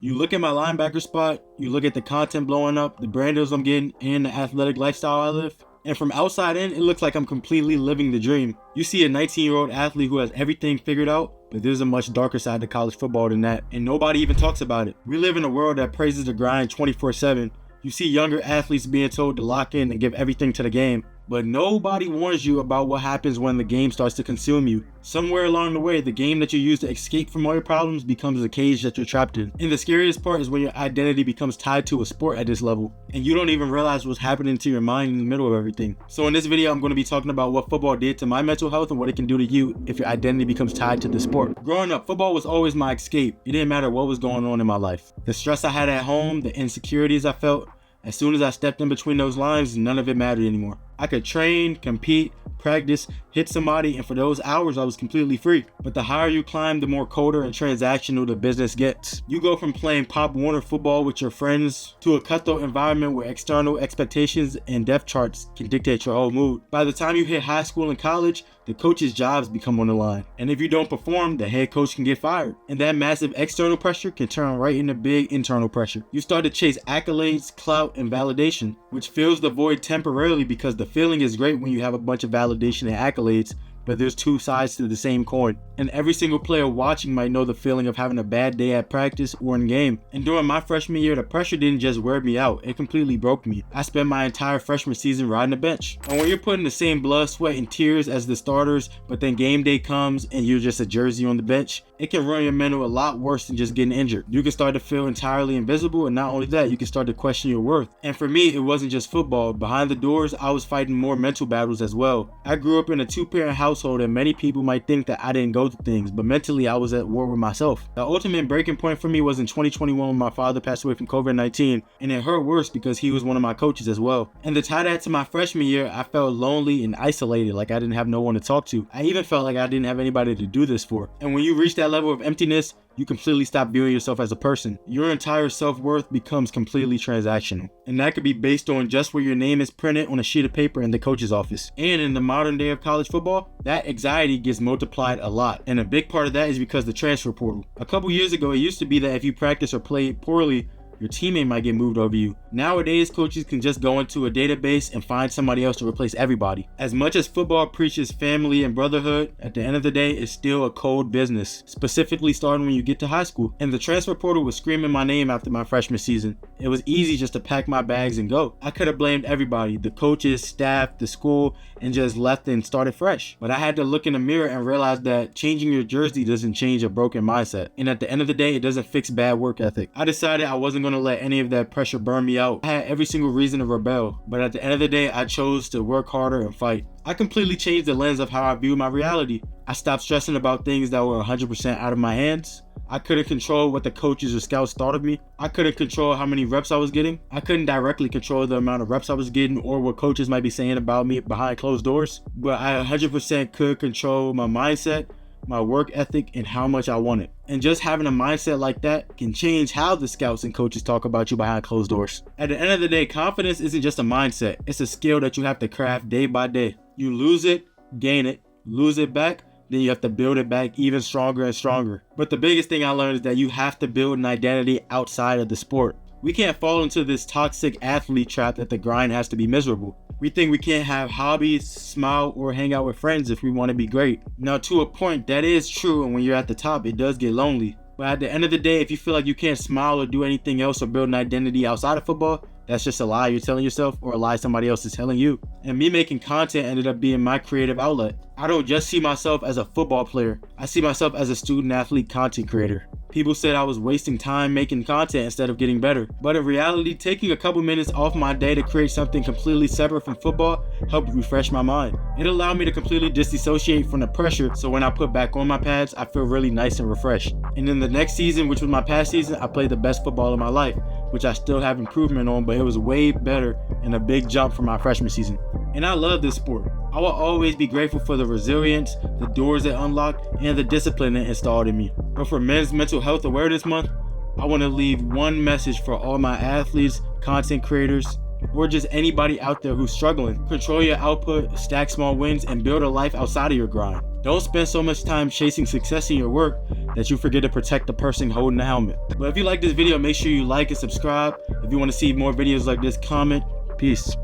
You look at my linebacker spot, you look at the content blowing up, the brand deals I'm getting, and the athletic lifestyle I live. And from outside in, it looks like I'm completely living the dream. You see a 19-year-old athlete who has everything figured out, but there's a much darker side to college football than that, and nobody even talks about it. We live in a world that praises the grind 24/7. You see younger athletes being told to lock in and give everything to the game, but nobody warns you about what happens when the game starts to consume you. Somewhere along the way, the game that you use to escape from all your problems becomes a cage that you're trapped in. And the scariest part is when your identity becomes tied to a sport at this level, and you don't even realize what's happening to your mind in the middle of everything. So in this video, I'm going to be talking about what football did to my mental health and what it can do to you if your identity becomes tied to the sport. Growing up, football was always my escape. It didn't matter what was going on in my life. The stress I had at home, the insecurities I felt, as soon as I stepped in between those lines, none of it mattered anymore. I could train, compete, practice, hit somebody, and for those hours I was completely free. But the higher you climb, the more colder and transactional the business gets. You go from playing Pop Warner football with your friends to a cutthroat environment where external expectations and depth charts can dictate your whole mood. By the time you hit high school and college, the coach's jobs become on the line. And if you don't perform, the head coach can get fired. And that massive external pressure can turn right into big internal pressure. You start to chase accolades, clout, and validation, which fills the void temporarily because the feeling is great when you have a bunch of validation and accolades, but there's two sides to the same coin. And every single player watching might know the feeling of having a bad day at practice or in game. And during my freshman year, the pressure didn't just wear me out, it completely broke me. I spent my entire freshman season riding the bench. And when you're putting the same blood, sweat, and tears as the starters, but then game day comes and you're just a jersey on the bench, it can ruin your mental a lot worse than just getting injured. You can start to feel entirely invisible, and not only that, you can start to question your worth. And for me, it wasn't just football. Behind the doors, I was fighting more mental battles as well. I grew up in a two-parent household, and many people might think that I didn't go through things, but mentally I was at war with myself. The ultimate breaking point for me was in 2021 when my father passed away from COVID-19, and it hurt worse because he was one of my coaches as well. And to tie that to my freshman year, I felt lonely and isolated, like I didn't have no one to talk to. I even felt like I didn't have anybody to do this for. And when you reach that level of emptiness, you completely stop viewing yourself as a person. Your entire self-worth becomes completely transactional. And that could be based on just where your name is printed on a sheet of paper in the coach's office. And in the modern day of college football, that anxiety gets multiplied a lot. And a big part of that is because the transfer portal. A couple years ago, it used to be that if you practice or play poorly, your teammate might get moved over you. Nowadays, coaches can just go into a database and find somebody else to replace everybody. As much as football preaches family and brotherhood, at the end of the day, it's still a cold business, specifically starting when you get to high school. And the transfer portal was screaming my name after my freshman season. It was easy just to pack my bags and go. I could have blamed everybody, the coaches, staff, the school, and just left and started fresh. But I had to look in the mirror and realize that changing your jersey doesn't change a broken mindset. And at the end of the day, it doesn't fix bad work ethic. I decided I wasn't going to let any of that pressure burn me out. I had every single reason to rebel, but at the end of the day, I chose to work harder and fight. I completely changed the lens of how I view my reality. I stopped stressing about things that were 100% out of my hands. I couldn't control what the coaches or scouts thought of me. I couldn't control how many reps I was getting. I couldn't directly control the amount of reps I was getting or what coaches might be saying about me behind closed doors. But I 100% could control my mindset, my work ethic, and how much I wanted. And just having a mindset like that can change how the scouts and coaches talk about you behind closed doors. At the end of the day, confidence isn't just a mindset. It's a skill that you have to craft day by day. You lose it, gain it, lose it back, then you have to build it back even stronger and stronger. But the biggest thing I learned is that you have to build an identity outside of the sport. We can't fall into this toxic athlete trap that the grind has to be miserable. We think we can't have hobbies, smile, or hang out with friends if we want to be great. Now, to a point, that is true, and when you're at the top, it does get lonely. But at the end of the day, if you feel like you can't smile or do anything else or build an identity outside of football, that's just a lie you're telling yourself or a lie somebody else is telling you. And me making content ended up being my creative outlet. I don't just see myself as a football player. I see myself as a student athlete content creator. People said I was wasting time making content instead of getting better. But in reality, taking a couple minutes off my day to create something completely separate from football helped refresh my mind. It allowed me to completely disassociate from the pressure, so when I put back on my pads, I feel really nice and refreshed. And in the next season, which was my past season, I played the best football of my life, which I still have improvement on, but it was way better and a big jump from my freshman season. And I love this sport. I will always be grateful for the resilience, the doors it unlocked, and the discipline it installed in me. But for Men's Mental Health Awareness Month, I want to leave one message for all my athletes, content creators, or just anybody out there who's struggling. Control your output, stack small wins, and build a life outside of your grind. Don't spend so much time chasing success in your work that you forget to protect the person holding the helmet. But if you like this video, make sure you like and subscribe. If you want to see more videos like this, comment. Peace.